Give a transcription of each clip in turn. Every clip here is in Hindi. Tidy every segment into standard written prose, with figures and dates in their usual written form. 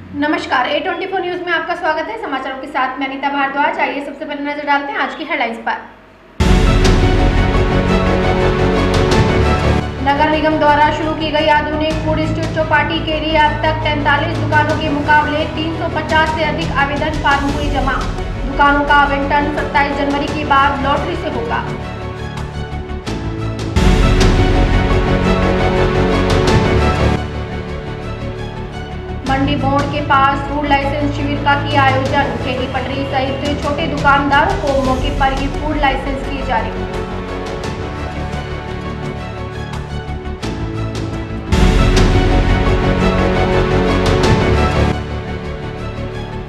नमस्कार, A24 न्यूज में आपका स्वागत है। समाचारों के साथ मैं अनीता भारद्वाज। आइए सबसे पहले नजर डालते हैं आज की हेडलाइंस पर। नगर निगम द्वारा शुरू की गई आधुनिक फूड स्ट्रीट चौपाटी के लिए अब तक 43 दुकानों के मुकाबले 350 से अधिक आवेदन फार्म हुए जमा। दुकानों का आवंटन 27 जनवरी के बाद लॉटरी से होगा। मंडी मोड़ के पास फूड लाइसेंस शिविर का किया आयोजन। ठेली पटरी सहित छोटे दुकानदारों को मौके पर ही फूड लाइसेंस किए जारी।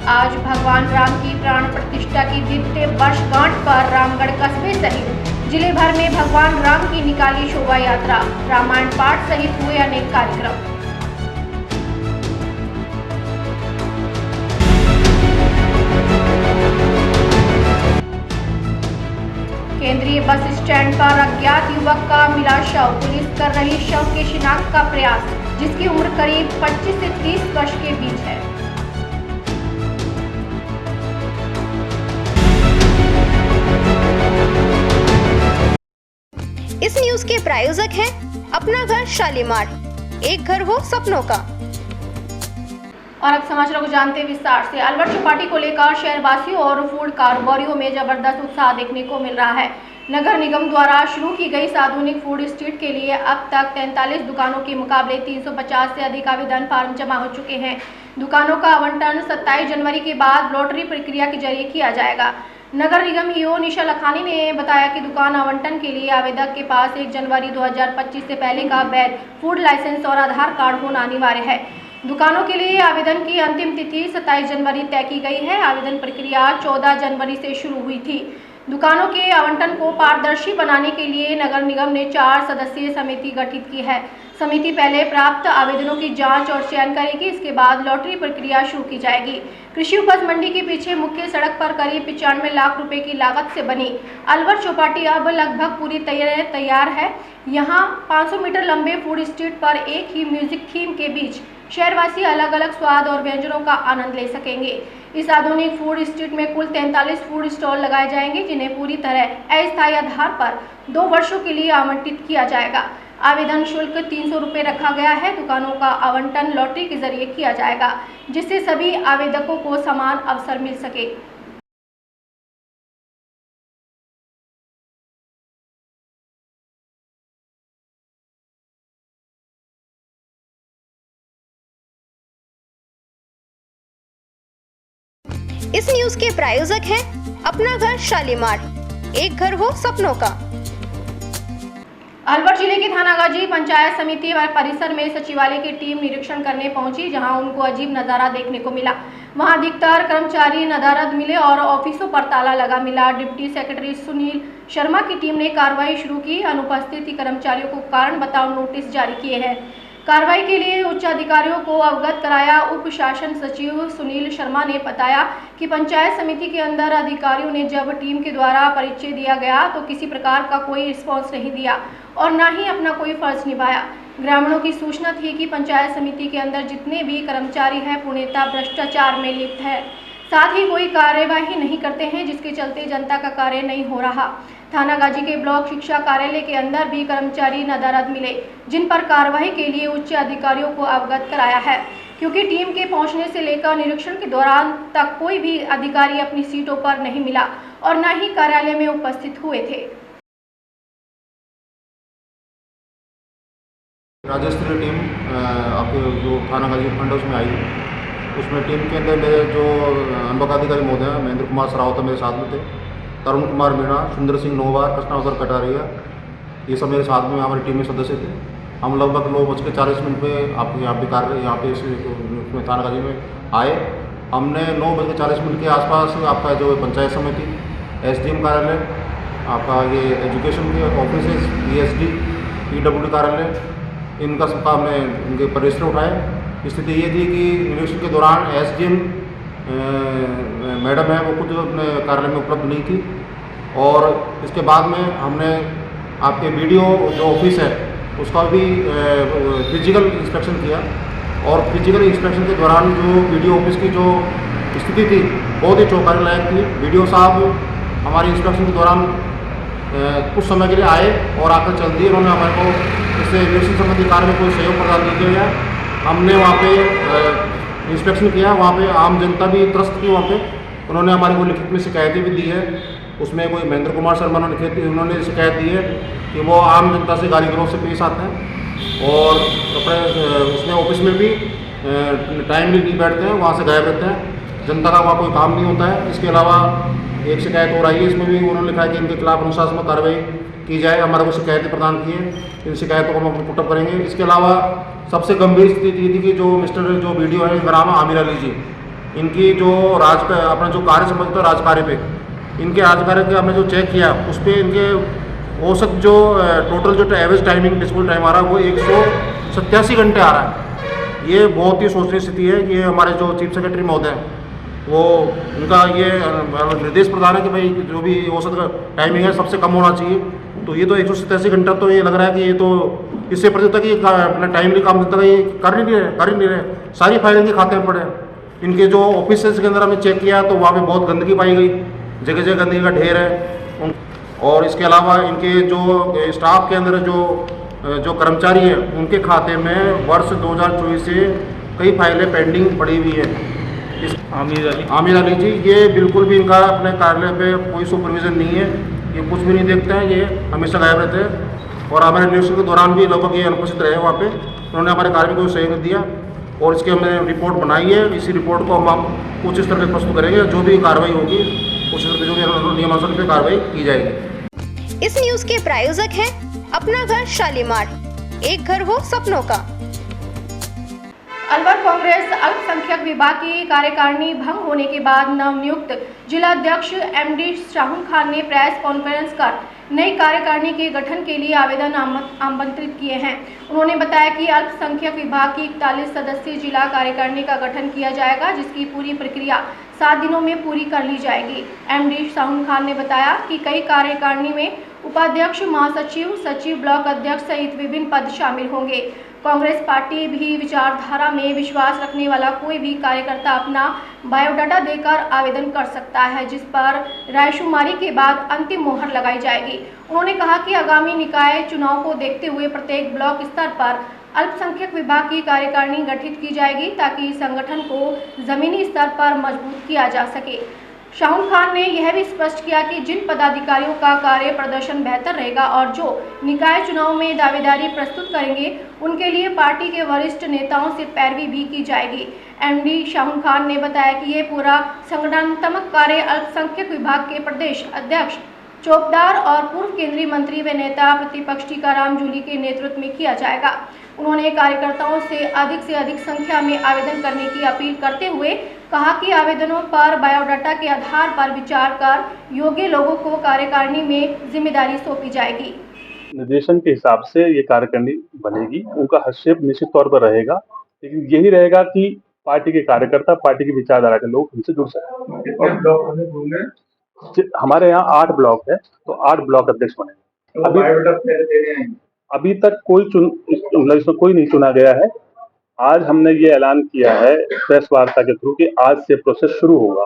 आज भगवान राम की प्राण प्रतिष्ठा की द्वितीय वर्षगांठ पर रामगढ़ कस्बे सहित जिले भर में भगवान राम की निकाली शोभा यात्रा। रामायण पाठ सहित हुए अनेक कार्यक्रम। केंद्रीय बस स्टैंड पर अज्ञात युवक का मिला शव। पुलिस कर रही शव के शिनाख्त का प्रयास, जिसकी उम्र करीब 25 से 30 वर्ष के बीच है। इस न्यूज के प्रायोजक हैं अपना घर शालीमार, एक घर हो सपनों का। और अब समाचारों को जानते हैं विस्तार से। अलवर चौपाटी को लेकर शहरवासियों और फूड कारोबारियों में जबरदस्त उत्साह देखने को मिल रहा है। नगर निगम द्वारा शुरू की गई इस आधुनिक फूड स्ट्रीट के लिए अब तक 43 दुकानों के मुकाबले 350 से अधिक आवेदन फार्म जमा हो चुके हैं। दुकानों का आवंटन 27 जनवरी के बाद लॉटरी प्रक्रिया के जरिए किया जाएगा। नगर निगम ईओ निशा लखानी ने बताया कि दुकान आवंटन के लिए आवेदक के पास 1 जनवरी 2025 से पहले का वैध फूड लाइसेंस और आधार कार्ड होना अनिवार्य है। दुकानों के लिए आवेदन की अंतिम तिथि 27 जनवरी तय की गई है। आवेदन प्रक्रिया 14 जनवरी से शुरू हुई थी। दुकानों के आवंटन को पारदर्शी बनाने के लिए नगर निगम ने 4 सदस्यीय समिति गठित की है। समिति पहले प्राप्त आवेदनों की जांच और चयन करेगी। इसके बाद लॉटरी प्रक्रिया शुरू की जाएगी। कृषि उपज मंडी के पीछे मुख्य सड़क पर करीब 95 लाख रुपए की लागत से बनी अलवर चौपाटी अब लगभग पूरी तैयार है। यहाँ 500 मीटर लंबे फूड स्ट्रीट पर एक ही म्यूजिक थीम के बीच शहरवासी अलग अलग स्वाद और व्यंजनों का आनंद ले सकेंगे। इस आधुनिक फूड स्ट्रीट में कुल 43 फूड स्टॉल लगाए जाएंगे, जिन्हें पूरी तरह अस्थायी आधार पर 2 वर्षों के लिए आवंटित किया जाएगा। आवेदन शुल्क 300 रुपये रखा गया है। दुकानों का आवंटन लॉटरी के जरिए किया जाएगा, जिससे सभी आवेदकों को समान अवसर मिल सके। इस न्यूज के प्रायोजक हैं अपना घर शालीमार, एक घर हो सपनों का। अलवर जिले के थानागाजी पंचायत समिति परिसर में सचिवालय की टीम निरीक्षण करने पहुंची, जहां उनको अजीब नजारा देखने को मिला। वहां अधिकतर कर्मचारी नदारद मिले और ऑफिसों पर ताला लगा मिला। डिप्टी सेक्रेटरी सुनील शर्मा की टीम ने कार्रवाई शुरू की। अनुपस्थित कर्मचारियों को कारण बताओ नोटिस जारी किए हैं। कार्रवाई के लिए उच्च अधिकारियों को अवगत कराया। उप शासन सचिव सुनील शर्मा ने बताया कि पंचायत समिति के अंदर अधिकारियों ने जब टीम के द्वारा परिचय दिया गया तो किसी प्रकार का कोई रिस्पॉन्स नहीं दिया और न ही अपना कोई फर्ज निभाया। ग्रामीणों की सूचना थी कि पंचायत समिति के अंदर जितने भी कर्मचारी हैं पूर्णतः भ्रष्टाचार में लिप्त है, साथ ही कोई कार्यवाही नहीं करते हैं, जिसके चलते जनता का कार्य नहीं हो रहा। थानागाजी के ब्लॉक शिक्षा कार्यालय के अंदर भी कर्मचारी नदारद मिले, जिन पर कार्रवाई के लिए उच्च अधिकारियों को अवगत कराया है, क्योंकि टीम के पहुंचने से लेकर निरीक्षण के दौरान तक कोई भी अधिकारी अपनी सीटों पर नहीं मिला और न ही कार्यालय में उपस्थित हुए थे। राज्य स्तरीय टीम आपके जो थानागाजी फंड उसमें आई, उसमें टीम के अंदर मेरे जो अनुभव अधिकारी महोदय महेंद्र कुमार सरावता मेरे साथ में थे, तरुण कुमार मीणा, सुंदर सिंह नोवार, कृष्णावसर कटारिया, ये सब मेरे साथ में हमारी टीम में सदस्य थे। हम लगभग 9:40 पे आपके यहाँ पे इसमें थानागाजी में आए। हमने 9:40 के आसपास आपका जो पंचायत समिति, SDM कार्यालय, आपका ये एजुकेशन के ऑफिसेज, ESD, PWD कार्यालय, इनका सबका हमने इनके पर रजिस्टर उठाए। स्थिति ये थी कि निरीक्षण के दौरान SDM मैडम है वो खुद अपने कार्यालय में उपलब्ध नहीं थी, और इसके बाद में हमने आपके BDO जो ऑफिस है उसका भी फिजिकल इंस्पेक्शन किया। और फिजिकल इंस्पेक्शन के दौरान जो वीडियो ऑफिस की जो स्थिति थी बहुत ही चौंकाने लायक थी। वीडियो साहब हमारी इंस्पेक्शन के दौरान कुछ समय के लिए आए और आकर चल दिए। उन्होंने हमारे को इससे इन्वेस्टिगेशन संबंधी कार्य में कोई सहयोग प्रदान नहीं किया गया। हमने वहाँ पे इंस्पेक्शन किया, वहाँ पे आम जनता भी त्रस्त थी। वहाँ पे उन्होंने हमारे को लिखित में शिकायतें भी दी है। उसमें कोई महेंद्र कुमार शर्मा उन्होंने शिकायत दी है कि वो आम जनता से गाली गलौज से पेश आते हैं और अपने उसमें ऑफिस में भी टाइमली नहीं बैठते हैं, वहाँ से गायब रहते हैं। जनता का वहाँ कोई काम नहीं होता है। इसके अलावा एक शिकायत और आई है, इसमें भी उन्होंने लिखा है कि इनके खिलाफ अनुशासनात्मक कार्रवाई की जाए। हमारे को शिकायतें प्रदान की हैं, इन शिकायतों को हम पुटअप करेंगे। इसके अलावा सबसे गंभीर स्थिति ये थी कि जो वीडियो है मेरा नाम आमिर अली जी, इनकी जो अपना जो कार्य संबंधित है राजकार्य पे, इनके राजकार्य के हमने जो चेक किया उस पर इनके औसत जो टोटल जो एवरेज टाइमिंग डिस्पोल टाइम आ रहा है वो 187 घंटे आ रहा है। ये बहुत ही सोचनीय स्थिति है। ये हमारे जो चीफ सेक्रेटरी महोदय हैं वो उनका ये निर्देश प्रदान है कि भाई जो भी औसत टाइमिंग है सबसे कम होना चाहिए। तो ये तो 187 घंटा तो ये लग रहा है कि ये तो इससे प्रति तक ये अपना टाइमली काम देता है, ये कर ही नहीं रहे। सारी फाइल इनके खाते में पड़े हैं। इनके जो ऑफिस के अंदर हमने चेक किया तो वहाँ पे बहुत गंदगी पाई गई, जगह जगह गंदगी का ढेर है। और इसके अलावा इनके जो स्टाफ के अंदर जो कर्मचारी हैं उनके खाते में वर्ष 2024 से कई फाइलें पेंडिंग पड़ी हुई है। आमिर अली जी, ये बिल्कुल भी इनका अपने कार्यालय पे कोई सुपरविज़न नहीं है, ये कुछ भी नहीं देखते हैं, ये हमेशा गायब रहते हैं। और हमारे निरीक्षण के दौरान भी लगभग ये अनुपस्थित रहे वहाँ पे। उन्होंने हमारे कार्य में कोई सहयोग दिया और इसकी हमने रिपोर्ट बनाई है। इसी रिपोर्ट को हम उच्च स्तर पर प्रस्तुत करेंगे। जो भी कार्रवाई होगी उस स्तर पर जो भी नियमानुसार पर कार्रवाई की जाएगी। इस न्यूज के प्रायोजक हैं अपना घर शालीमार, एक घर हो सपनों का। अलवर कांग्रेस अल्पसंख्यक विभाग की कार्यकारिणी भंग होने के बाद नवनियुक्त जिलाध्यक्ष एमडी शाहुल खान ने प्रेस कॉन्फ्रेंस कर नई कार्यकारिणी के गठन के लिए आवेदन आमंत्रित किए हैं। उन्होंने बताया कि अल्पसंख्यक विभाग की 41 सदस्यीय जिला कार्यकारिणी का गठन किया जाएगा, जिसकी पूरी प्रक्रिया 7 दिनों में पूरी कर ली जाएगी। एमडी शाहुल खान ने बताया कि कई कार्यकारिणी में उपाध्यक्ष, महासचिव, सचिव, ब्लॉक अध्यक्ष सहित विभिन्न पद शामिल होंगे। कांग्रेस पार्टी भी विचारधारा में विश्वास रखने वाला कोई भी कार्यकर्ता अपना बायोडाटा देकर आवेदन कर सकता है, जिस पर रायशुमारी के बाद अंतिम मोहर लगाई जाएगी। उन्होंने कहा कि आगामी निकाय चुनाव को देखते हुए प्रत्येक ब्लॉक स्तर पर अल्पसंख्यक विभाग की कार्यकारिणी गठित की जाएगी ताकि संगठन को जमीनी स्तर पर मजबूत किया जा सके। शाहुल खान ने यह भी स्पष्ट किया कि जिन पदाधिकारियों का कार्य प्रदर्शन बेहतर रहेगा और जो निकाय चुनाव में दावेदारी प्रस्तुत करेंगे उनके लिए पार्टी के वरिष्ठ नेताओं से पैरवी भी की जाएगी। एमडी शाहुल खान ने बताया कि ये पूरा संगठनात्मक कार्य अल्पसंख्यक विभाग के प्रदेश अध्यक्ष चौपदार और पूर्व केंद्रीय मंत्री व नेता प्रतिपक्ष टीकाराम जूली के नेतृत्व में किया जाएगा। उन्होंने कार्यकर्ताओं से अधिक संख्या में आवेदन करने की अपील करते हुए कहा कि आवेदनों पर बायोडाटा के आधार पर विचार कर योग्य लोगों को कार्यकारिणी में जिम्मेदारी सौंपी जाएगी। निर्देशन के हिसाब से ये कार्यकारिणी बनेगी, उनका हस्तक्षेप निश्चित तौर पर रहेगा, लेकिन यही रहेगा कि पार्टी के कार्यकर्ता, पार्टी की विचारधारा के लोग हमसे जुड़ सकें। हमारे यहाँ 8 ब्लॉक है, तो 8 ब्लॉक अध्यक्ष बने। अभी तक कोई नहीं चुना गया है। आज हमने ये ऐलान किया है प्रेस वार्ता के थ्रू कि आज से प्रोसेस शुरू होगा।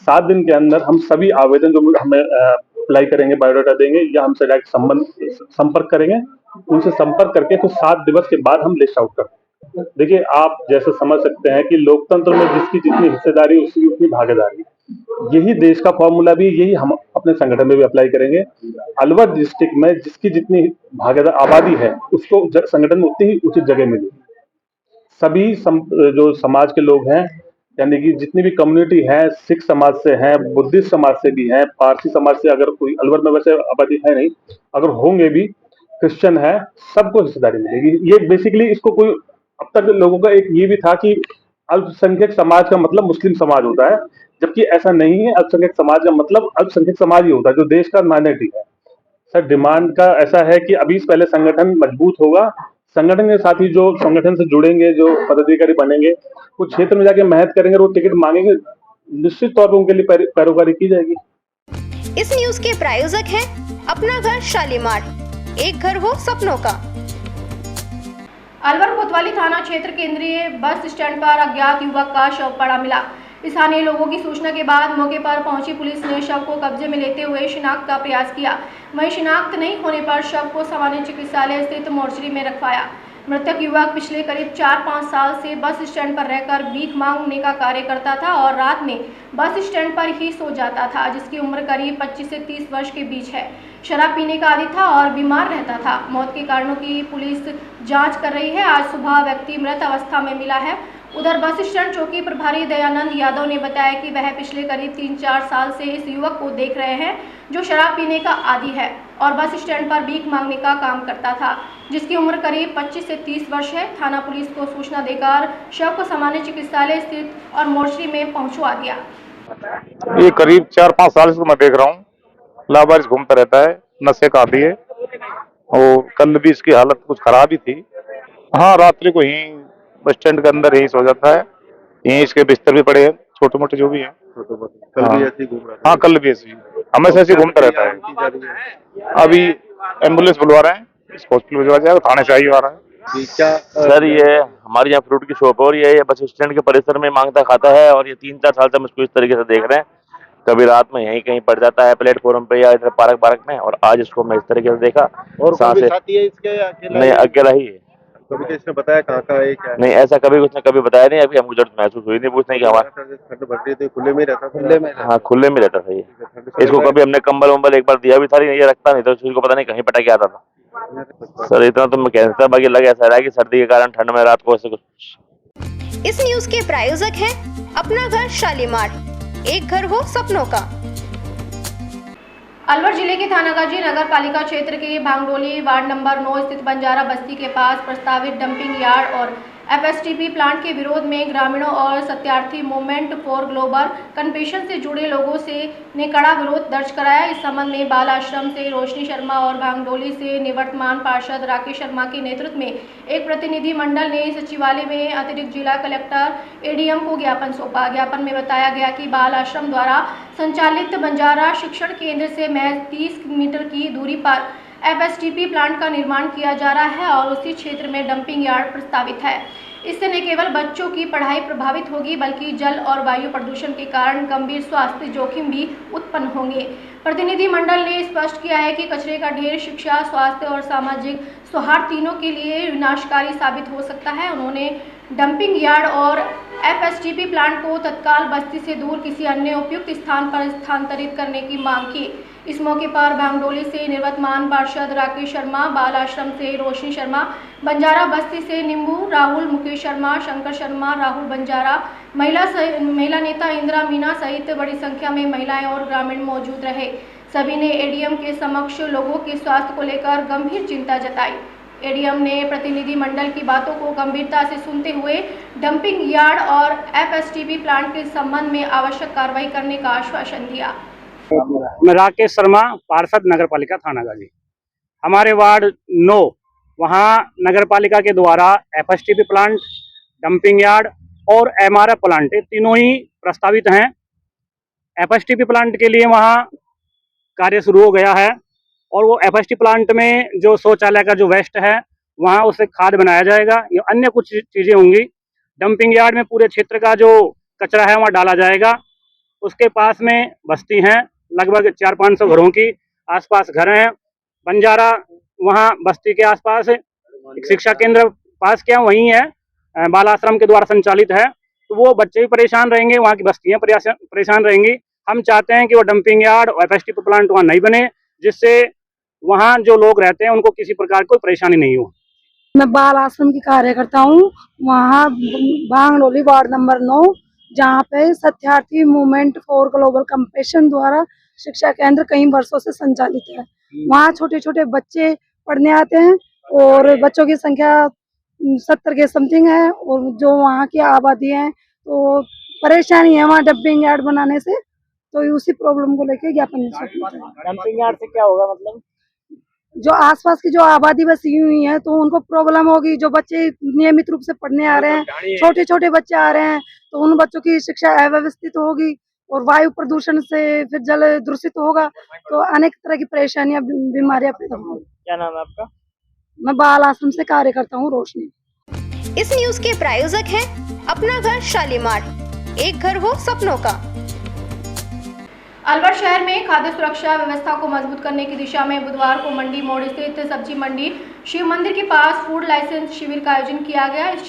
7 दिन के अंदर हम सभी आवेदन जो हमें अप्लाई करेंगे, बायोडाटा देंगे या हमसे डायरेक्ट संपर्क करेंगे, उनसे संपर्क करके फिर 7 दिवस के बाद हम लिस्ट आउट करते हैं। देखिए, आप जैसे समझ सकते हैं कि लोकतंत्र में जिसकी जितनी हिस्सेदारी उसकी उतनी भागीदारी। यही देश का फॉर्मूला भी यही हम अपने संगठन में भी अप्लाई करेंगे। अलवर डिस्ट्रिक्ट में जिसकी जितनी भागीदार आबादी है उसको संगठन में उतनी ही उचित जगह मिलेगी। सभी जो समाज के लोग हैं, यानी कि जितनी भी कम्युनिटी है, सिख समाज से हैं, बुद्धिस्ट समाज से भी हैं, पारसी समाज से, अगर कोई अलवर में वैसे आबादी है नहीं, अगर होंगे भी, क्रिश्चियन है, सबको हिस्सेदारी मिलेगी। ये बेसिकली इसको कोई अब तक लोगों का एक ये भी था कि अल्पसंख्यक समाज का मतलब मुस्लिम समाज होता है, जबकि ऐसा नहीं है। अल्पसंख्यक समाज का मतलब अल्पसंख्यक समाज ही होता है जो देश का माइनॉरिटी है। सर, डिमांड का ऐसा है कि अभी पहले संगठन मजबूत होगा, संगठन के साथ ही जो संगठन से जुड़ेंगे, जो पदाधिकारी बनेंगे, वो क्षेत्र में जाके मेहनत करेंगे, वो टिकट मांगेंगे, निश्चित तौर पर उनके लिए पैरोकारी की जाएगी। इस न्यूज के प्रायोजक हैं अपना घर शालीमार, एक घर हो सपनों का। अलवर कोतवाली थाना क्षेत्र केंद्रीय बस स्टैंड पर अज्ञात युवक का शव पड़ा मिला। स्थानीय लोगों की सूचना के बाद मौके पर पहुंची पुलिस ने शव को कब्जे में लेते हुए शिनाख्त का प्रयास किया। वहीं शिनाख्त नहीं होने पर शव को सामान्य चिकित्सालय स्थित मोर्चरी में रखवाया। मृतक युवक पिछले करीब 4-5 साल से बस स्टैंड पर रहकर भीख मांगने का कार्य करता था और रात में बस स्टैंड पर ही सो जाता था, जिसकी उम्र करीब 25 से 30 वर्ष के बीच है। शराब पीने का आदी था और बीमार रहता था। मौत के कारणों की पुलिस जांच कर रही है। आज सुबह व्यक्ति मृत अवस्था में मिला है। उधर बस स्टैंड चौकी प्रभारी दयानंद यादव ने बताया कि वह पिछले करीब 3-4 साल से इस युवक को देख रहे हैं, जो शराब पीने का आदी है और बस स्टैंड पर भीख मांगने का काम करता था, जिसकी उम्र करीब 25 से 30 वर्ष है। थाना पुलिस को सूचना देकर शव को सामान्य चिकित्सालय स्थित और मोर्चरी में पहुंचवा दिया। ये करीब 4-5 साल से मैं देख रहा हूँ, लावारिस घूमता रहता है, नशे का आदी है और कल भी इसकी हालत कुछ खराब ही थी। हाँ, रात्रि को ही बस स्टैंड के अंदर यही सो जाता है। यहीं इसके बिस्तर भी पड़े हैं, छोटे मोटे जो भी हैं। कल भी ऐसे ही घूम रहा था। हाँ, कल भी ऐसे ही हमेशा ऐसे ही घूमता रहता है। अभी एम्बुलेंस बुलवा रहे हैं, इसको हॉस्पिटल भिजवा जाएगा, थाने से आई आ रहा है। क्या सर, ये हमारे यहाँ फ्रूट की शॉप है और ये बस स्टैंड के परिसर में मांगता खाता है और ये 3-4 साल से हम इसको इस तरीके से देख रहे हैं। कभी रात में यहीं कहीं पड़ जाता है प्लेटफॉर्म पे या इधर पार्क में, और आज इसको मैं इस तरीके से देखा। और कोई भी सांसें साथी है इसके या अकेला नहीं, ही? अकेला ही है। कभी किसी ने बताया कहाँ का है क्या है? नहीं, ऐसा कभी उसने कभी बताया नहीं। अभी हमको जरूरत महसूस हुई नहीं पूछने की हमारा। ठंड बढ़ रही थी, खुले में ही रहता था। खुले में हाँ, खुले में रहता था ये। इसको कभी हमने कंबल वंबल एक बार दिया भी था, ये रखता नहीं, तो इसको पता नहीं कहीं पटा के आता था। सर, इतना तो मैं कह सकता, बाकी लग ऐसा रहा है कि सर्दी के कारण ठंड में रात को ऐसे कुछ। इस न्यूज के प्रायोजक हैं अपना घर शालीमार, एक घर हो सपनों का। अलवर जिले के थानागाजी नगर पालिका क्षेत्र के भांगडोली वार्ड नंबर 9 स्थित बंजारा बस्ती के पास प्रस्तावित डंपिंग यार्ड और एफएसटीपी प्लांट के विरोध में ग्रामीणों और Satyarthi movement for global convention से जुड़े लोगों ने कड़ा विरोध दर्ज कराया। इस संबंध में बाल आश्रम से रोशनी शर्मा और भांगडोली से निवर्तमान पार्षद राकेश शर्मा के नेतृत्व में एक प्रतिनिधि मंडल ने सचिवालय में अतिरिक्त जिला कलेक्टर एडीएम को ज्ञापन सौंपा। ज्ञापन में बताया गया कि बाल आश्रम द्वारा संचालित बंजारा शिक्षण केंद्र से महज 30 मीटर की दूरी पर एफएसटीपी प्लांट का निर्माण किया जा रहा है और उसी क्षेत्र में डंपिंग यार्ड प्रस्तावित है। इससे न केवल बच्चों की पढ़ाई प्रभावित होगी, बल्कि जल और वायु प्रदूषण के कारण गंभीर स्वास्थ्य जोखिम भी उत्पन्न होंगे। प्रतिनिधि मंडल ने स्पष्ट किया है कि कचरे का ढेर शिक्षा, स्वास्थ्य और सामाजिक सौहार्द तीनों के लिए विनाशकारी साबित हो सकता है। उन्होंने डंपिंग यार्ड और एफएसटीपी प्लांट को तत्काल बस्ती से दूर किसी अन्य उपयुक्त स्थान पर स्थानांतरित करने की मांग की। इस मौके पर भांगडोली से निवर्तमान पार्षद राकेश शर्मा, बाल आश्रम से रोशनी शर्मा, बंजारा बस्ती से निम्बू राहुल, मुकेश शर्मा, शंकर शर्मा, राहुल बंजारा, महिला नेता इंदिरा मीना सहित बड़ी संख्या में महिलाएं और ग्रामीण मौजूद रहे। सभी ने एडीएम के समक्ष लोगों के स्वास्थ्य को लेकर गंभीर चिंता जताई। एडीएम ने प्रतिनिधि मंडल की बातों को गंभीरता से सुनते हुए डंपिंग यार्ड और एफएसटीपी प्लांट के संबंध में आवश्यक कार्रवाई करने का आश्वासन दिया। मैं राकेश शर्मा, पार्षद नगर पालिका थानागाजी। हमारे वार्ड 9 वहाँ नगर पालिका के द्वारा एफएसटीपी प्लांट, डंपिंग यार्ड और एमआरएफ प्लांट तीनों ही प्रस्तावित हैं। एफएसटीपी प्लांट के लिए वहाँ कार्य शुरू हो गया है और वो एफएसटी प्लांट में जो शौचालय का जो वेस्ट है वहाँ उससे खाद बनाया जाएगा। ये अन्य कुछ चीज़ें होंगी। डंपिंग यार्ड में पूरे क्षेत्र का जो कचरा है वहाँ डाला जाएगा। उसके पास में बस्ती हैं, लगभग 400-500 घरों की आसपास घर हैं। बंजारा वहाँ बस्ती के आसपास एक शिक्षा केंद्र पास क्या वहीं है, बाल आश्रम के द्वारा संचालित है, तो वो बच्चे भी परेशान रहेंगे, वहाँ की बस्तियाँ परेशान रहेंगी। हम चाहते हैं कि वो डंपिंग यार्ड और एफएसटीपी प्लांट वहाँ नहीं बने, जिससे वहाँ जो लोग रहते हैं उनको किसी प्रकार की कोई परेशानी नहीं हो। मैं बाल आश्रम की कार्यकर्ता हूँ, वहाँ भांगडोली वार्ड नंबर 9, जहाँ पे Satyarthi movement for global compassion द्वारा शिक्षा केंद्र कई वर्षों से संचालित है। वहाँ छोटे छोटे बच्चे पढ़ने आते हैं और बच्चों की संख्या 70 के समथिंग है और जो वहाँ की आबादी है तो परेशानी है वहाँ डंपिंग यार्ड बनाने से, तो उसी प्रॉब्लम को लेके ज्ञापन। डंपिंग यार्ड से क्या होगा, मतलब जो आसपास की जो आबादी बसी हुई है तो उनको प्रॉब्लम होगी। जो बच्चे नियमित रूप से पढ़ने आ रहे हैं, छोटे छोटे बच्चे आ रहे हैं, तो उन बच्चों की शिक्षा अव्यवस्थित होगी और वायु प्रदूषण से फिर जल दूषित होगा, तो अनेक तरह की परेशानियां, बीमारियां पैदा होंगी। क्या नाम है आपका? मैं बाल आश्रम से कार्य करता हूँ, रोशनी। इस न्यूज के प्रायोजक हैं अपना घर शालीमार, एक घर हो सपनों का। अलवर शहर में खाद्य सुरक्षा व्यवस्था को मजबूत करने की दिशा में बुधवार को मंडी मोड़ स्थित सब्जी मंडी शिव मंदिर के पास फूड लाइसेंस शिविर का आयोजन किया गया। इस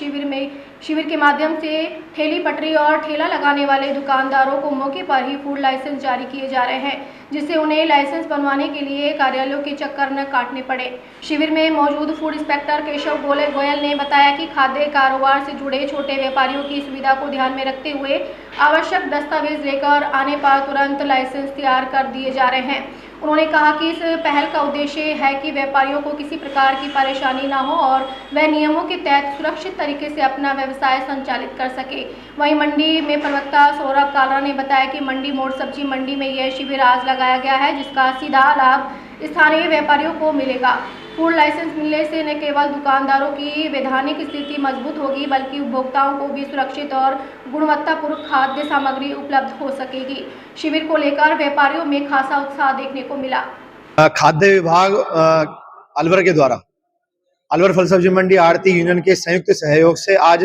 शिविर के माध्यम से ठेली पटरी और ठेला लगाने वाले दुकानदारों को मौके पर ही फूड लाइसेंस जारी किए जा रहे हैं, जिससे उन्हें लाइसेंस बनवाने के लिए कार्यालयों के चक्कर न काटने पड़े। शिविर में मौजूद फूड इंस्पेक्टर केशव गोयल ने बताया कि खाद्य कारोबार से जुड़े छोटे व्यापारियों की सुविधा को ध्यान में रखते हुए आवश्यक दस्तावेज लेकर आने पर तुरंत लाइसेंस तैयार कर दिए जा रहे हैं। उन्होंने कहा कि इस पहल का उद्देश्य है कि व्यापारियों को किसी प्रकार की परेशानी न हो और वह नियमों के तहत सुरक्षित तरीके से अपना व्यवसाय संचालित कर सके। वहीं मंडी में प्रवक्ता सौरभ कालरा ने बताया कि मंडी मोड़ सब्जी मंडी में यह शिविर आज लगाया गया है, जिसका सीधा लाभ स्थानीय व्यापारियों को मिलेगा। फूड लाइसेंस मिलने से न केवल दुकानदारों की वैधानिक स्थिति मजबूत होगी, बल्कि उपभोक्ताओं को भी सुरक्षित और गुणवत्तापूर्ण खाद्य सामग्री उपलब्ध हो सकेगी। शिविर को लेकर व्यापारियों में खासा उत्साह देखने को मिला। खाद्य विभाग अलवर के द्वारा अलवर फल सब्जी मंडी आड़ती यूनियन के संयुक्त सहयोग से आज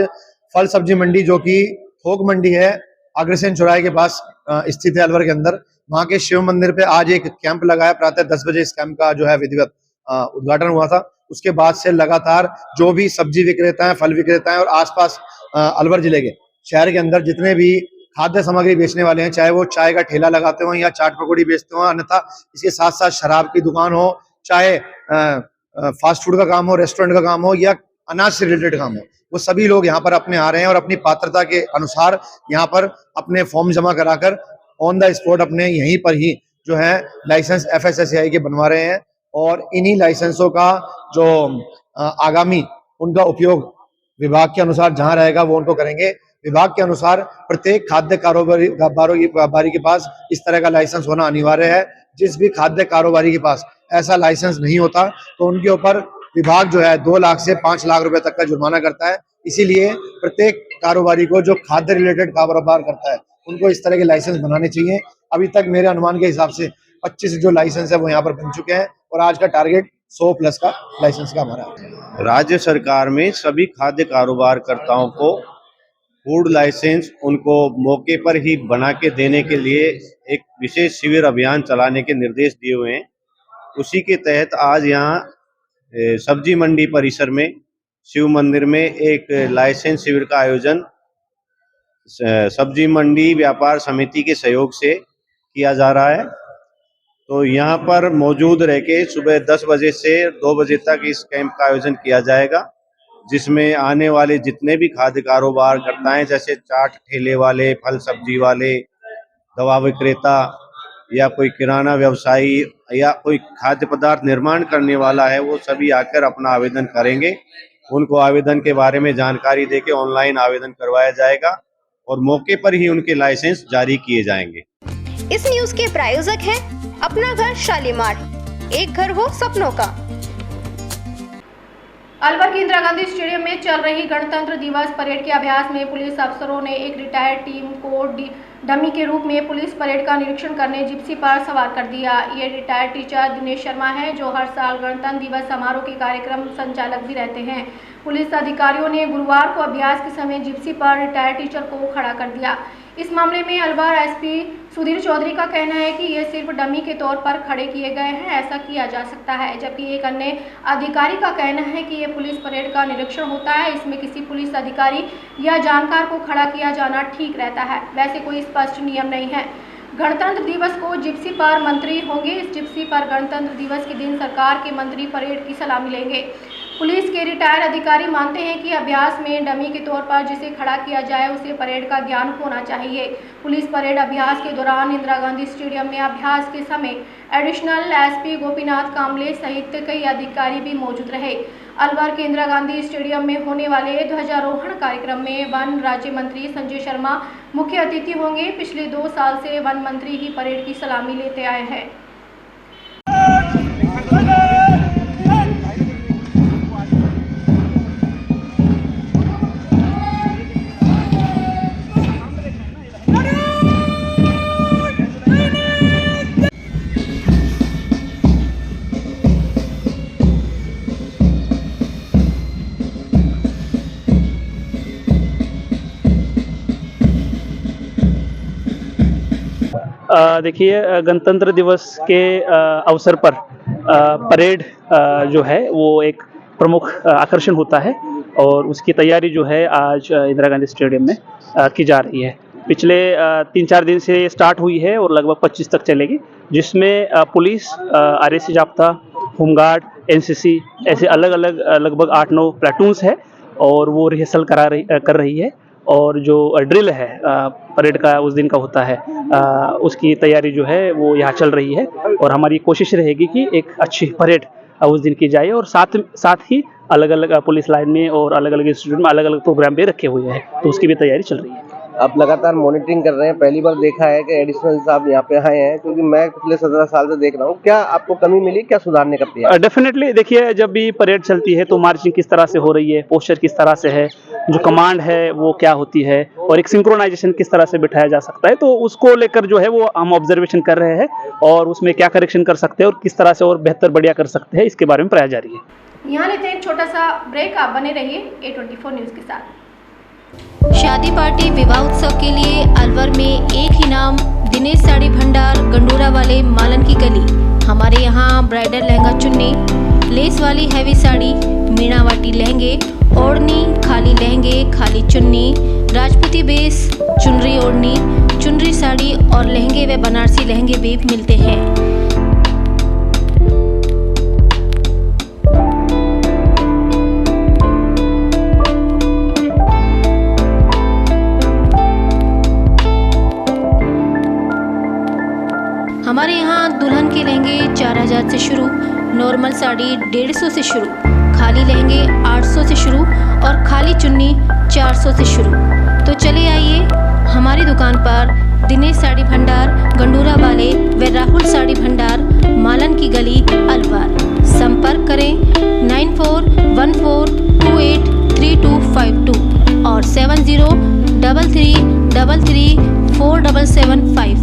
फल सब्जी मंडी, जो कि थोक मंडी है, अग्रसेन चौराहे के पास स्थित है अलवर के अंदर, वहां के शिव मंदिर पे आज एक कैंप लगाया। प्रातः 10 बजे इस कैंप का जो है विधिवत उद्घाटन हुआ था। उसके बाद से लगातार जो भी सब्जी विक्रेता है, फल विक्रेता है और आसपास अलवर जिले के शहर के अंदर जितने भी खाद्य सामग्री बेचने वाले हैं, चाहे वो चाय का ठेला लगाते हो या चाट पकौड़ी बेचते हो, अन्यथा इसके साथ साथ शराब की दुकान हो, चाहे फास्ट फूड का काम हो, रेस्टोरेंट का काम हो या अनाज से रिलेटेड काम हो, वो सभी लोग यहाँ पर अपने आ रहे हैं और अपनी पात्रता के अनुसार यहाँ पर अपने फॉर्म जमा कराकर ऑन द स्पॉट अपने यहीं पर ही जो है लाइसेंस FSSAI के बनवा रहे हैं। और इन्हीं लाइसेंसों का जो आगामी उनका उपयोग विभाग के अनुसार जहां रहेगा वो उनको करेंगे। विभाग के अनुसार प्रत्येक खाद्य कारोबारी के पास इस तरह का लाइसेंस होना अनिवार्य है। जिस भी खाद्य कारोबारी के पास ऐसा लाइसेंस नहीं होता तो उनके ऊपर विभाग जो है 2 लाख से 5 लाख रुपए तक का जुर्माना करता है। इसीलिए प्रत्येक कारोबारी को जो खाद्य रिलेटेड कारोबार करता है उनको इस तरह के लाइसेंस बनाने चाहिए। अभी तक मेरे अनुमान के हिसाब से 25 जो लाइसेंस है वो यहाँ पर बन चुके हैं और आज का टारगेट 100 प्लस का लाइसेंस का हमारा है। राज्य सरकार में सभी खाद्य कारोबार कर्ताओं को फूड लाइसेंस उनको मौके पर ही बना के देने के लिए एक विशेष शिविर अभियान चलाने के निर्देश दिए हुए हैं। उसी के तहत आज यहाँ सब्जी मंडी परिसर में शिव मंदिर में एक लाइसेंस शिविर का आयोजन सब्जी मंडी व्यापार समिति के सहयोग से किया जा रहा है। तो यहाँ पर मौजूद रह के सुबह 10 बजे से 2 बजे तक इस कैंप का आयोजन किया जाएगा, जिसमें आने वाले जितने भी खाद्य कारोबार करता है, जैसे चाट ठेले वाले, फल सब्जी वाले, दवा विक्रेता या कोई किराना व्यवसायी या कोई खाद्य पदार्थ निर्माण करने वाला है, वो सभी आकर अपना आवेदन करेंगे। उनको आवेदन के बारे में जानकारी देके ऑनलाइन आवेदन करवाया जाएगा और मौके पर ही उनके लाइसेंस जारी किए जाएंगे। इस न्यूज के प्रायोजक हैं अपना घर शालीमार, एक घर हो सपनों का। अलवर के इंदिरा गांधी स्टेडियम में चल रही गणतंत्र दिवस परेड के अभ्यास में पुलिस अफसरों ने एक रिटायर्ड टीम को डमी के रूप में पुलिस परेड का निरीक्षण करने जिप्सी पर सवार कर दिया। ये रिटायर्ड टीचर दिनेश शर्मा है, जो हर साल गणतंत्र दिवस समारोह के कार्यक्रम संचालक भी रहते हैं। पुलिस अधिकारियों ने गुरुवार को अभ्यास के समय जिप्सी पर रिटायर्ड टीचर को खड़ा कर दिया। इस मामले में अलवर SP सुधीर चौधरी का कहना है कि ये सिर्फ डमी के तौर पर खड़े किए गए हैं, ऐसा किया जा सकता है। जबकि एक अन्य अधिकारी का कहना है कि ये पुलिस परेड का निरीक्षण होता है, इसमें किसी पुलिस अधिकारी या जानकार को खड़ा किया जाना ठीक रहता है। वैसे कोई स्पष्ट नियम नहीं है। गणतंत्र दिवस को जिप्सी पर मंत्री होंगे। इस जिप्सी पर गणतंत्र दिवस के दिन सरकार के मंत्री परेड की सलामी लेंगे। पुलिस के रिटायर्ड अधिकारी मानते हैं कि अभ्यास में डमी के तौर पर जिसे खड़ा किया जाए उसे परेड का ज्ञान होना चाहिए। पुलिस परेड अभ्यास के दौरान इंदिरा गांधी स्टेडियम में अभ्यास के समय एडिशनल SP गोपीनाथ कामले सहित कई अधिकारी भी मौजूद रहे। अलवर के इंदिरा गांधी स्टेडियम में होने वाले ध्वजारोहण कार्यक्रम में वन राज्य मंत्री संजय शर्मा मुख्य अतिथि होंगे। पिछले 2 साल से वन मंत्री ही परेड की सलामी लेते आए हैं। देखिए गणतंत्र दिवस के अवसर पर परेड जो है वो एक प्रमुख आकर्षण होता है और उसकी तैयारी जो है आज इंदिरा गांधी स्टेडियम में की जा रही है। पिछले 3-4 दिन से स्टार्ट हुई है और लगभग 25 तक चलेगी, जिसमें पुलिस, आरएसी जाब्ता, होमगार्ड, एनसीसी ऐसे अलग अलग लगभग 8-9 प्लाटून्स है और वो रिहर्सल कर रही है और जो ड्रिल है परेड का उस दिन का होता है उसकी तैयारी जो है वो यहाँ चल रही है और हमारी कोशिश रहेगी कि एक अच्छी परेड उस दिन की जाए और साथ ही अलग अलग पुलिस लाइन में और अलग अलग इंस्टीट्यूट में अलग अलग प्रोग्राम भी रखे हुए हैं, तो उसकी भी तैयारी चल रही है। आप लगातार मॉनिटरिंग कर रहे हैं, पहली बार देखा है कि एडिशनल साहब यहाँ पे आए हैं, क्योंकि मैं पिछले 17 साल से देख रहा हूँ। क्या आपको कमी मिली, क्या सुधारने का प्रयास? डेफिनेटली देखिए, जब भी परेड चलती है तो मार्चिंग किस तरह से हो रही है, पोस्चर किस तरह से है, जो कमांड है वो क्या होती है और एक सिंक्रोनाइजेशन किस तरह से बिठाया जा सकता है, तो उसको लेकर जो है वो हम ऑब्जर्वेशन कर रहे हैं और उसमें क्या करेक्शन कर सकते हैं और किस तरह से और बेहतर बढ़िया कर सकते हैं, इसके बारे में प्रयास जारी है। यहाँ लेते हैं एक छोटा सा ब्रेक, आप बने रहिए A24 न्यूज़ के साथ। शादी पार्टी विवाह उत्सव के लिए अलवर में एक ही नाम, दिनेश साड़ी भंडार, गंडोरा वाले, मालन की गली। हमारे यहाँ ब्राइडल लहंगा चुन्नी, लेस वाली हैवी साड़ी, मीनावाटी लहंगे, ओढ़नी, खाली लहंगे, खाली चुन्नी, राजपूती बेस, चुनरी ओढ़नी, चुनरी साड़ी और लहंगे व बनारसी लहंगे भी मिलते हैं। हमारे यहाँ दुल्हन के लहंगे 4000 से शुरू, नॉर्मल साड़ी 150 से शुरू, खाली लहंगे 800 से शुरू और खाली चुन्नी 400 से शुरू। तो चले आइए हमारी दुकान पर, दिनेश साड़ी भंडार, गंडोरा वाले व राहुल साड़ी भंडार, मालन की गली, अलवर। संपर्क करें 9414283252 और 7033334775।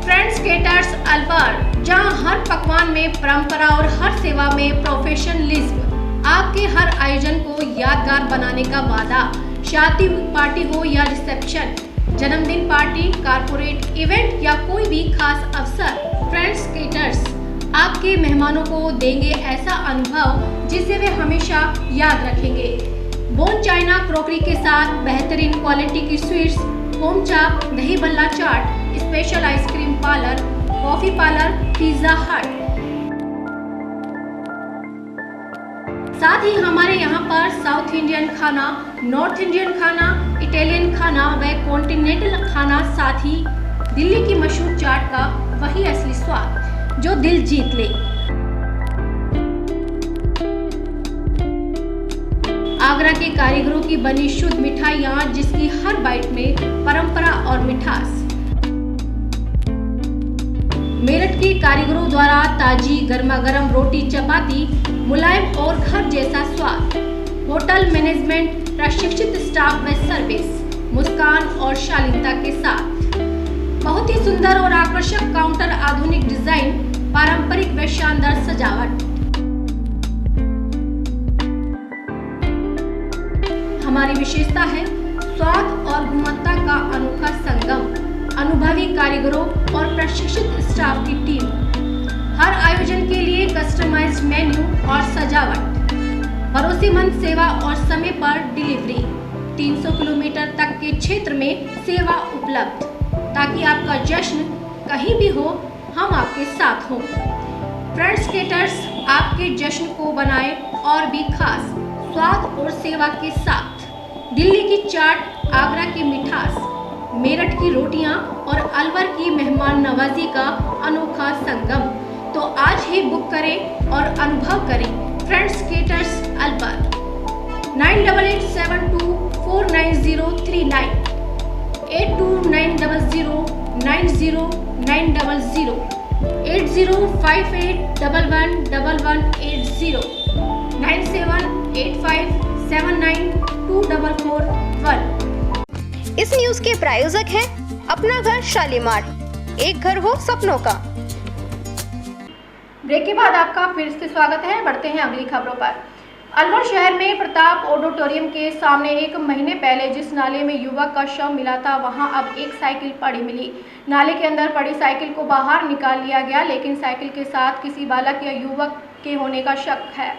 फ्रेंड्स केटर्स अलवर, जहां हर पकवान में परंपरा और हर सेवा में प्रोफेशनलिज्म, आपके हर आयोजन को यादगार बनाने का वादा। शादी पार्टी हो या रिसेप्शन, जन्मदिन पार्टी, कारपोरेट इवेंट या कोई भी खास अवसर, फ्रेंड्स केटर्स आपके मेहमानों को देंगे ऐसा अनुभव जिसे वे हमेशा याद रखेंगे। बोन चाइना क्रॉकरी के साथ बेहतरीन क्वालिटी की स्वीट्स, होम चाप, दही बल्ला चाट, special ice cream parlour, coffee parlour, Pizza Hut. साथ ही हमारे यहाँ पर साउथ इंडियन खाना, नॉर्थ इंडियन खाना, इटालियन खाना व कॉन्टिनेंटल खाना, साथ ही दिल्ली की मशहूर चाट का वही असली स्वाद जो दिल जीत ले। आगरा के कारीगरों की बनी शुद्ध मिठाइयाँ, जिसकी हर बाइट में परंपरा और मिठास। मेरठ के कारीगरों द्वारा ताजी गर्मा गर्म रोटी चपाती, मुलायम और घर जैसा स्वाद। होटल मैनेजमेंट, प्रशिक्षित स्टाफ व सर्विस, मुस्कान और शालीनता के साथ। बहुत ही सुंदर और आकर्षक काउंटर, आधुनिक डिजाइन, पारंपरिक व शानदार सजावट। हमारी विशेषता है स्वाद और गुणवत्ता का अनोखा संगम, अनुभवी कारीगरों और प्रशिक्षित स्टाफ की टीम। हर आयोजन के लिए कस्टमाइज्ड मेन्यू और सजावट, भरोसेमंद सेवा और समय पर डिलीवरी। 300 किलोमीटर तक के क्षेत्र में सेवा उपलब्ध, ताकि आपका जश्न कहीं भी हो, हम आपके साथ हों। फ्रेंड्स केटर्स आपके जश्न को बनाए और भी खास स्वाद और सेवा के साथ। दिल्ली की चाट, आगरा की मिठास, मेरठ की रोटियां और अलवर की मेहमान नवाजी का अनोखा संगम। तो आज ही बुक करें और अनुभव करें फ्रेंड्स केटर्स अलवर। 9887249039, 8290090900, 8058111180, 9785792441। इस न्यूज के प्रायोजक हैं अपना घर शालीमार, एक घर हो सपनों का। ब्रेक के बाद आपका फिर से स्वागत है। बढ़ते हैं अगली खबरों पर। अलवर शहर में प्रताप ऑडिटोरियम के सामने 1 महीने पहले जिस नाले में युवक का शव मिला था, वहां अब एक साइकिल पड़ी मिली। नाले के अंदर पड़ी साइकिल को बाहर निकाल लिया गया, लेकिन साइकिल के साथ किसी बालक या युवक के होने का शक है।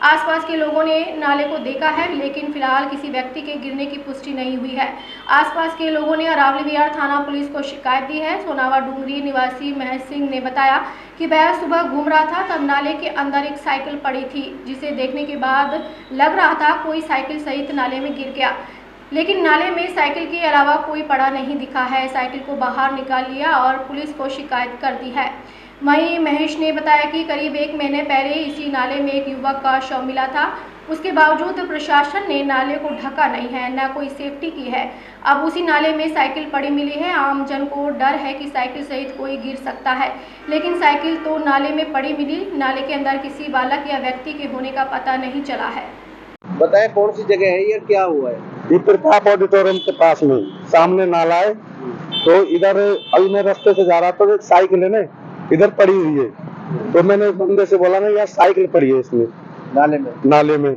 आसपास के लोगों ने नाले को देखा है, लेकिन फिलहाल किसी व्यक्ति के गिरने की पुष्टि नहीं हुई है। आसपास के लोगों ने अरावली विहार थाना पुलिस को शिकायत दी है। सोनावा डूंगरी निवासी महेश सिंह ने बताया कि वह सुबह घूम रहा था, तब नाले के अंदर एक साइकिल पड़ी थी, जिसे देखने के बाद लग रहा था कोई साइकिल सहित नाले में गिर गया, लेकिन नाले में साइकिल के अलावा कोई पड़ा नहीं दिखा है। साइकिल को बाहर निकाल लिया और पुलिस को शिकायत कर दी है। वहीं महेश ने बताया कि करीब 1 महीने पहले इसी नाले में एक युवक का शव मिला था। उसके बावजूद प्रशासन ने नाले को ढका नहीं है, न कोई सेफ्टी की है। अब उसी नाले में साइकिल पड़ी मिली है। आम जन को डर है कि साइकिल सहित कोई गिर सकता है, लेकिन साइकिल तो नाले में पड़ी मिली। नाले के अंदर किसी बालक या व्यक्ति के होने का पता नहीं चला है। बताएं कौन सी जगह है ये, क्या हुआ है? ये प्रताप ऑडिटोरियम के पास में सामने नाला है, तो इधर अभी मैं रास्ते से जा रहा था, तो एक साइकिल है ना इधर पड़ी हुई है, तो मैंने बंदे से बोला ना यार साइकिल पड़ी है इसमें नाले में।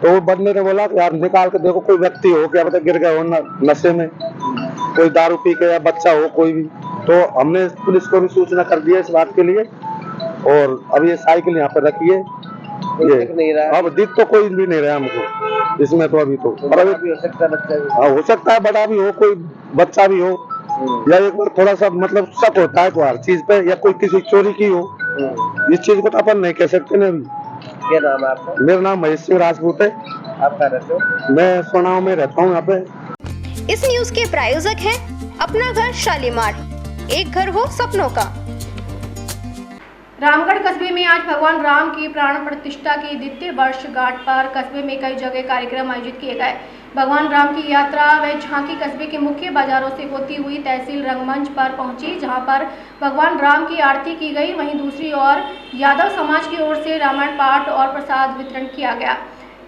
तो वो बंदे ने बोला कि यार निकाल के देखो कोई व्यक्ति हो, क्या पता गिर गया हो नशे में, कोई दारू पी के या बच्चा हो कोई भी। तो हमने पुलिस को भी सूचना कर दिया इस बात के लिए, और अब ये साइकिल यहाँ पर रखी है। ये नहीं रहा, अब दिख तो कोई भी नहीं रहा हमको इसमें, तो अभी तो भी हो सकता है बच्चा, हो सकता है बड़ा भी हो, कोई बच्चा भी हो, या एक बार थोड़ा सा मतलब शक होता है तो हर चीज पे, या कोई किसी चोरी की हो, इस चीज को तो अपन नहीं कह सकते ना। क्या नाम है आपका? मेरा नाम महेश सिंह राजपूत है। आप कहाँ रहते हो? मैं सोनाव में रहता हूँ यहाँ पे। इस न्यूज के प्रायोजक हैं अपना घर शालीमार, एक घर हो सपनों का। रामगढ़ कस्बे में आज भगवान राम की प्राण प्रतिष्ठा की द्वितीय वर्षगांठ पर कस्बे में कई जगह कार्यक्रम आयोजित किए गए। भगवान राम की यात्रा व झांकी कस्बे के मुख्य बाजारों से होती हुई तहसील रंगमंच पर पहुंची, जहां पर भगवान राम की आरती की गई। वहीं दूसरी ओर यादव समाज की ओर से रामायण पाठ और प्रसाद वितरण किया गया।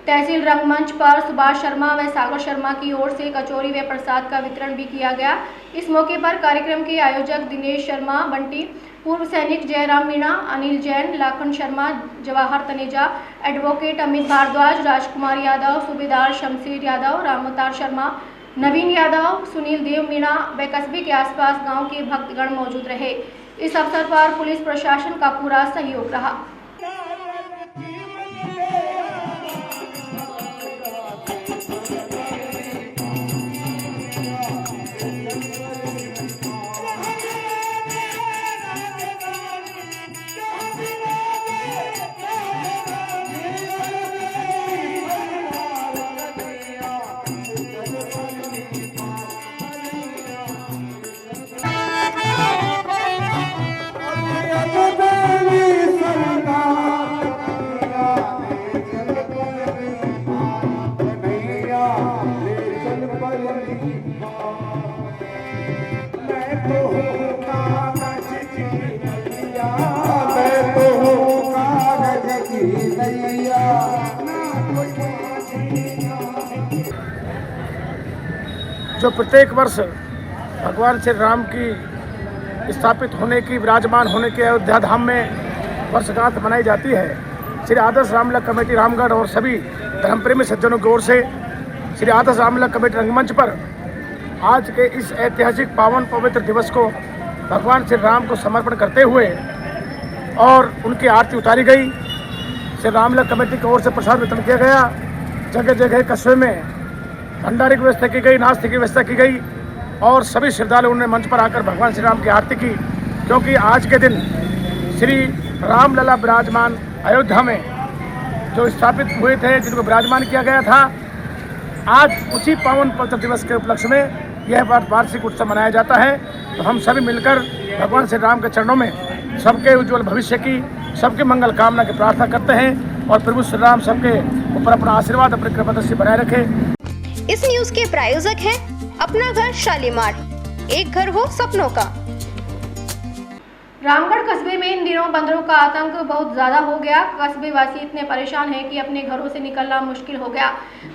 तहसील रंगमंच पर सुभाष शर्मा व सागर शर्मा की ओर से कचौरी व प्रसाद का वितरण भी किया गया। इस मौके पर कार्यक्रम के आयोजक दिनेश शर्मा बंटी, पूर्व सैनिक जयराम मीणा, अनिल जैन, लाखन शर्मा, जवाहर तनेजा, एडवोकेट अमित भारद्वाज, राजकुमार यादव, सूबेदार शमशेर यादव, रामअवतार शर्मा, नवीन यादव, सुनील देव मीणा व कस्बे के आसपास गांव के भक्तगण मौजूद रहे। इस अवसर पर पुलिस प्रशासन का पूरा सहयोग रहा। जो प्रत्येक वर्ष भगवान श्री राम की स्थापित होने की, विराजमान होने की अयोध्या धाम में वर्षगांठ मनाई जाती है, श्री आदर्श रामलला कमेटी रामगढ़ और सभी धर्मप्रेमी सज्जनों की ओर से श्री आदर्श रामलला कमेटी रंगमंच पर आज के इस ऐतिहासिक पावन पवित्र दिवस को भगवान श्री राम को समर्पण करते हुए और उनकी आरती उतारी गई। श्री रामलला कमेटी की ओर से प्रसाद वितरण किया गया। जगह जगह कस्बे में भंडारे की व्यवस्था की गई, नाश्ते की व्यवस्था की गई और सभी श्रद्धालुओं ने मंच पर आकर भगवान श्री राम की आरती की, क्योंकि आज के दिन श्री रामलला विराजमान अयोध्या में जो स्थापित हुए थे, जिनको विराजमान किया गया था, आज उसी पावन पवित्र दिवस के उपलक्ष्य में यह वार्षिक उत्सव मनाया जाता है। तो हम सभी मिलकर भगवान श्री राम के चरणों में सबके उज्जवल भविष्य की, सबके मंगल कामना की प्रार्थना करते हैं और प्रभु श्री राम सबके ऊपर अपना आशीर्वाद, अपनी कृपा दृष्टि बनाए रखे। इस न्यूज के प्रायोजक हैं अपना घर शालीमार, एक घर हो सपनों का। रामगढ़ कस्बे में इन दिनों बंदरों का आतंक बहुत ज्यादा हो गया। कस्बे वासी इतने परेशान हैं कि अपने घरों से निकलना मुश्किल हो गया।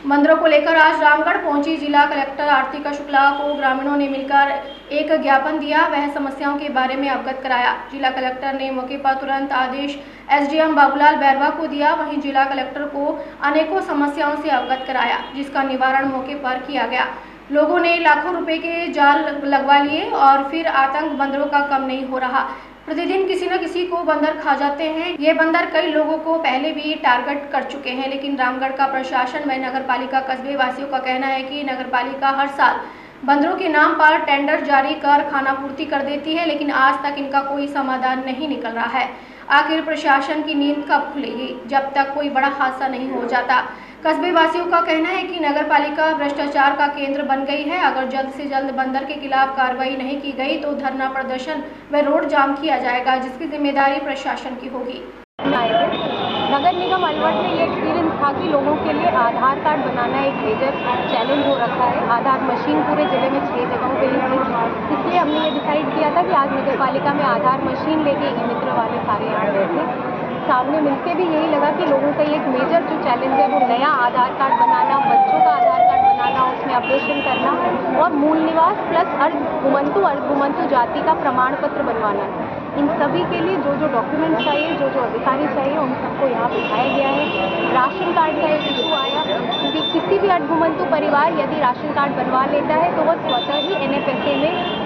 बंदरों को लेकर आज रामगढ़ पहुंची जिला कलेक्टर आरती शुक्ला को ग्रामीणों ने मिलकर एक ज्ञापन दिया। वह समस्याओं के बारे में अवगत कराया। जिला कलेक्टर ने मौके पर तुरंत आदेश एसडीएम बाबूलाल बैरवा को दिया। वहीं जिला कलेक्टर को अनेकों समस्याओं से अवगत कराया, जिसका निवारण मौके पर किया गया। लोगों ने लाखों रुपए के जाल लगवा लिए और फिर आतंक बंदरों का कम नहीं हो रहा। प्रतिदिन किसी न किसी को बंदर खा जाते हैं। ये बंदर कई लोगों को पहले भी टारगेट कर चुके हैं, लेकिन रामगढ़ का प्रशासन व नगरपालिका कस्बे वासियों का कहना है कि नगरपालिका हर साल बंदरों के नाम पर टेंडर जारी कर खानापूर्ति कर देती है, लेकिन आज तक इनका कोई समाधान नहीं निकल रहा है। आखिर प्रशासन की नींद कब खुलेगी, जब तक कोई बड़ा हादसा नहीं हो जाता। कस्बे वासियों का कहना है कि नगरपालिका भ्रष्टाचार का केंद्र बन गई है। अगर जल्द से जल्द बंदर के खिलाफ कार्रवाई नहीं की गई तो धरना प्रदर्शन व रोड जाम किया जाएगा, जिसकी जिम्मेदारी प्रशासन की होगी। नगर निगम अलवर में ये एक्सपीरियंस था कि लोगों के लिए आधार कार्ड बनाना एक मेजर चैलेंज हो रखा है। आधार मशीन पूरे ज़िले में 6 जगहों पे ही थी, इसलिए हमने ये डिसाइड किया था कि आज नगर पालिका में आधार मशीन लेके ई मित्र वाले सारे यहाँ बैठे। सामने मिलके भी यही लगा कि लोगों का ये एक मेजर जो चैलेंज है वो नया आधार कार्ड बनाना, बच्चों का आधार कार्ड बनाना, उसमें अपडेशन करना और मूल निवास प्लस अर्धभूमंतु जाति का प्रमाण पत्र बनवाना है। इन सभी के लिए जो डॉक्यूमेंट चाहिए, जो अधिकारी चाहिए, उन सबको यहाँ बिठाया गया है। राशन कार्ड का एक इशू आया, क्योंकि किसी भी अर्धभूमंतु परिवार यदि राशन कार्ड बनवा लेता है तो वह स्वतः ही NFSA में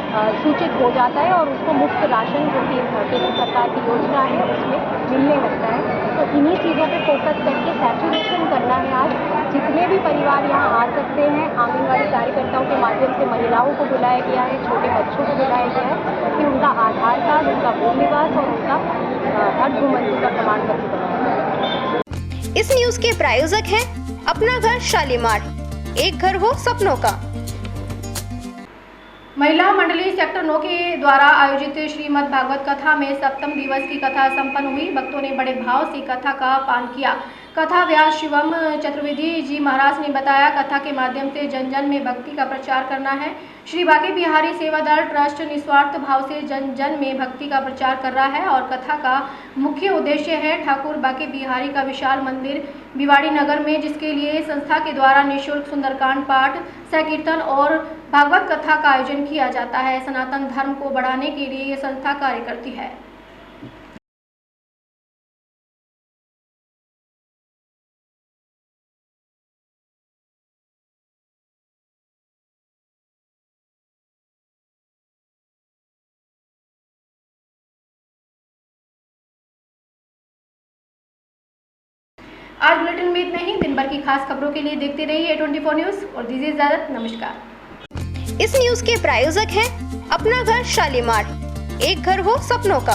सूचित हो जाता है और उसको मुफ्त राशन जो कि केंद्र सरकार की योजना है उसमें मिलने लगता है। तो इन्हीं चीज़ों पे फोकस करके सैचुरेशन करना है। आज जितने भी परिवार यहाँ आ सकते हैं, आंगनबाड़ी कार्यकर्ताओं के माध्यम से महिलाओं को बुलाया गया है, छोटे बच्चों को बुलाया गया है कि उनका आधार कार्ड, उनका मूल निवास और उनका अर्धभूमंतु का प्रमाण पत्र बनाया। इस न्यूज के प्रायोजक हैं अपना घर शालीमार, एक घर हो सपनों का। महिला मंडली सेक्टर 9 के द्वारा आयोजित श्रीमद् भागवत कथा में 7वें दिवस की कथा संपन्न हुई। भक्तों ने बड़े भाव से कथा का पान किया। कथा व्यास शिवम चतुर्वेदी जी महाराज ने बताया, कथा के माध्यम से जन जन में भक्ति का प्रचार करना है। श्री बांके बिहारी सेवा दल ट्रस्ट निस्वार्थ भाव से जन जन में भक्ति का प्रचार कर रहा है और कथा का मुख्य उद्देश्य है ठाकुर बांके बिहारी का विशाल मंदिर भिवाड़ी नगर में, जिसके लिए संस्था के द्वारा निःशुल्क सुंदरकांड पाठ, संकीर्तन और भागवत कथा का आयोजन किया जाता है। सनातन धर्म को बढ़ाने के लिए ये संस्था कार्य करती है। आज बुलेटिन में इतना ही। दिन भर की खास खबरों के लिए देखते रहिए A24 न्यूज और दीजिए इजाजत। नमस्कार। इस न्यूज के प्रायोजक हैं अपना घर शालीमार, एक घर हो सपनों का।